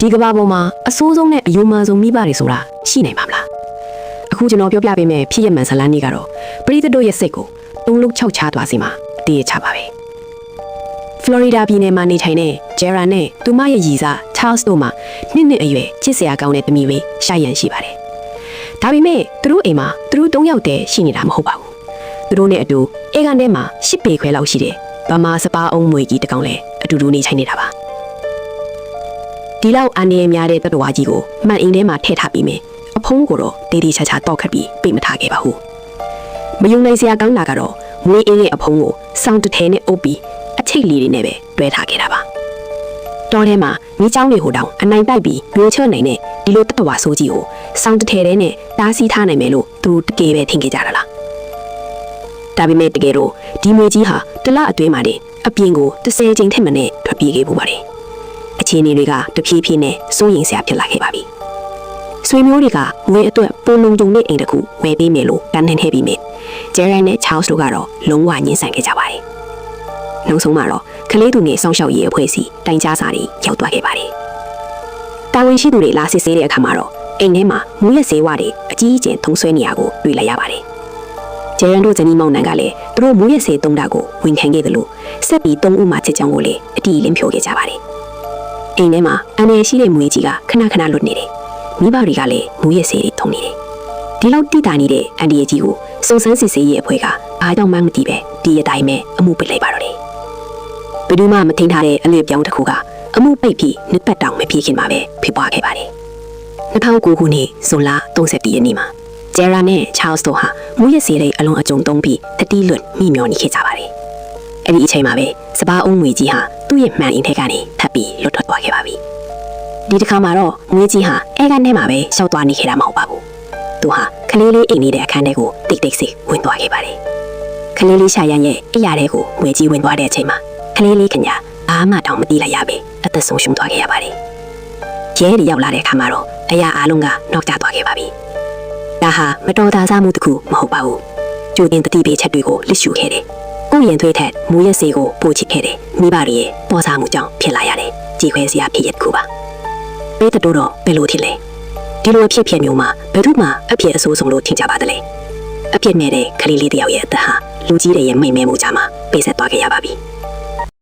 ဒီကဘာပေါ်မှာအဆိုးဆုံးနဲ့အယုံမှန်ဆုံးမိဘတွေဆိုတာရှိနိုင်ပါမလားအခုကျွန်တော်ပြောပြပေးမယ်ဖြစ်ရမှန်ဇလန်းလေးကတော့ပရိသတ်တို့ရဲ့စိတ်ကိုတုံးလုံးခြောက်ချသွားစေမှာအတေးချပါပဲဖလော်ရီဒါပြည်နယ်မှာနေထိုင်တဲ့ဂျယ်ရာနဲ့သူမရဲ့ရည်စားချားစ်တို့မှာနှစ်အရွယ်ချစ်စရာကောင်းတဲ့သမီးလေးရှာရန်ရှိပါတယ်ဒါပေမဲ့သူတို့အိမ်မှာသူတို့၃ယောက်တည်းရှိနေတာမဟုတ်ပါဘူးသူတို့နဲ့အတူအေကန်ထဲမှာ10ပေခွဲလောက်ရှိတဲ့ဗမာစပါးအုံးမွေကြီးတကောင်လည်းအတူတူနေထိုင်နေတာပါဒီလောက်အန်ရများတဲ့တတော်ဝါကြီးကိုမှန်အိမ်ထဲမှာထည့်ထားပြီးမယ်အဖုံးကိုတော့တေးသေးချာချာတောက်ခတ်ပြီးပိတ်မထားခဲ့ပါဘူးမယုံနိုင်စရာကောင်းတာကတော့မွေးအင်းရဲ့အဖုံးကိုစောင်းတထဲနဲ့အုပ်ပြီးအချိတ်လေးတွေနဲ့ပဲတွဲထားခဲ့တာပါတောထဲမှာမိချောင်းတွေဟိုတောင်အနိုင်တိုက်ပြီးမျိုးချွတ်နိုင်တဲ့ဒီလိုတတော်ဝါဆိုးကြီးကိုစောင်းတထဲနဲ့တားဆီးထားနိုင်မယ်လို့သူတကယ်ပဲထင်ခဲ့ကြတာလားဒါပေမဲ့တကယ်တော့ဒီမွေကြီးဟာတလအတွင်းမှာတင်အပြင်ကို30ချိန်ထက်မနည်းထွက်ပြေးခဲ့ပူပါတယ်အခြေအနေတွေကတဖြည်းဖြည်းနဲ့စိုးရိမ်စရာဖြစ်လာခဲ့ပါပြီဆွေမျိုးတွေကငွေအတွက်ပုံလုံးကြုံတဲ့အိမ်တစ်ခုဝယ်ပေးမယ်လို့တန်းနှင်းခဲ့ပြီးမြဲဂျယ်ရန်နဲ့ချားစ်တို့ကတော့လုံးဝညှင်းဆန်ခဲ့ကြပါတယ်နောက်ဆုံးမှာတော့ကလေးသူငယ်စောင့်ရှောက်ရေးအဖွဲ့အစည်းတိုင်ကြားစာတွေရောက်သွားခဲ့ပါတယ်တာဝန်ရှိသူတွေလာစစ်ဆေးတဲ့အခါမှာတော့အိမ်ထဲမှာမူးယစ်ဆေးဝါးတွေအကြီးအကျယ်ထုံဆွဲနေရကိုတွေ့လိုက်ရပါတယ်ဂျယ်ရန်တို့ဇနီးမောင်နှံကလည်းသူတို့မူးယစ်ဆေးသုံးတာကိုဝန်ခံခဲ့တယ်လို့ဆက်ပြီး3ဦးမှချစ်ချောင်းကိုလည်းအတီးလင်းဖြိုခဲ့ကြပါတယ်အိမ်ထဲမှာအန်ရရှိတဲ့မွေးကြီးကခဏခဏလွတ်နေတယ်မိဘတွေကလည်းမူးယစ်ဆေးတွေထုံနေတယ်ဒီလောက်တိတာနေတဲ့အန်ဒီရဲ့ကြီးကိုစုံစမ်းစစ်ဆေးရေးအဖွဲ့ကဘာကြောင့်မှမသိပဲဒီအတိုင်းပဲအမှုပိတ်လိုက်ပါတော့တယ်ဘယ်သူမှမထင်ထားတဲ့အလစ်ပြောင်းတစ်ခုကအမှုပိတ်ပြီးနှစ်ပတ်တောင်မပြေခင်မှာပဲဖြစ်ပွားခဲ့ပါတယ်2009ခုနှစ်ဇွန်လ30ရက်နေ့မှာဂျယ်ရာနဲ့ချားစ်တို့ဟာမူးယစ်ဆေးတွေအလုံးအကျုံသုံးပြီးတတိလွတ်မိမျောနေခဲ့ကြပါတယ်အဲ့ဒီအချိန်မှာပဲစပါးအုံးငွေကြီးဟာသူ့ရဲ့မှန်အိမ်ထဲကနေထပ်ပြီးလွတ်ထွက်သွားခဲ့ပါပြီဒီတစ်ခါမှာတော့ငွေကြီးဟာအဲကန်ထဲမှာပဲရှောက်သွားနေခဲ့တာမဟုတ်ပါဘူးသူဟာခလေးလေးအိမ်နေတဲ့အခန်းထဲကိုတိတ်တိတ်ဆိတ်ဝင်သွားခဲ့ပါတယ်ခလေးလေးရှာရန်ရဲ့အိယာထဲကိုငွေကြီးဝင်သွားတဲ့အချိန်မှာခလေးလေးခင်ဗျာဘာမှတောင်မသိလိုက်ရပဲအသက်ဆုံးရှုံးသွားခဲ့ရပါတယ်ရဲတွေရောက်လာတဲ့အခါမှာတော့အရာအားလုံးကနောက်ကျသွားခဲ့ပါပြီဒါဟာမတော်တာစားမှုတစ်ခုမဟုတ်ပါဘူးကျူတင်တတိပေးချက်တွေကိုလစ်ရှုခဲ့တယ်ကိုရင်သွေးထက်မူရက်စေးကိုပို့ချစ်ခဲ့တယ်မိဘတွေရဲ့ပေါ်စားမှုကြောင့်ဖြစ်လာရတယ်ကြည်ခွဲစရာဖြစ်ရတစ်ခုပါပေးတဲ့တော့ဘယ်လိုဖြစ်လဲဒီလိုအဖြစ်မျိုးမှာဘယ်သူမှအဖြစ်အဆိုးဆုံးလို့ထင်ကြပါသလဲအဖြစ်နဲ့တဲ့ခလေးလေးတယောက်ရဲ့အသက်ဟာလူကြီးတွေရဲ့မိတ်မဲမှုကြမှာပိတ်ဆက်သွားခဲ့ရပါပြီ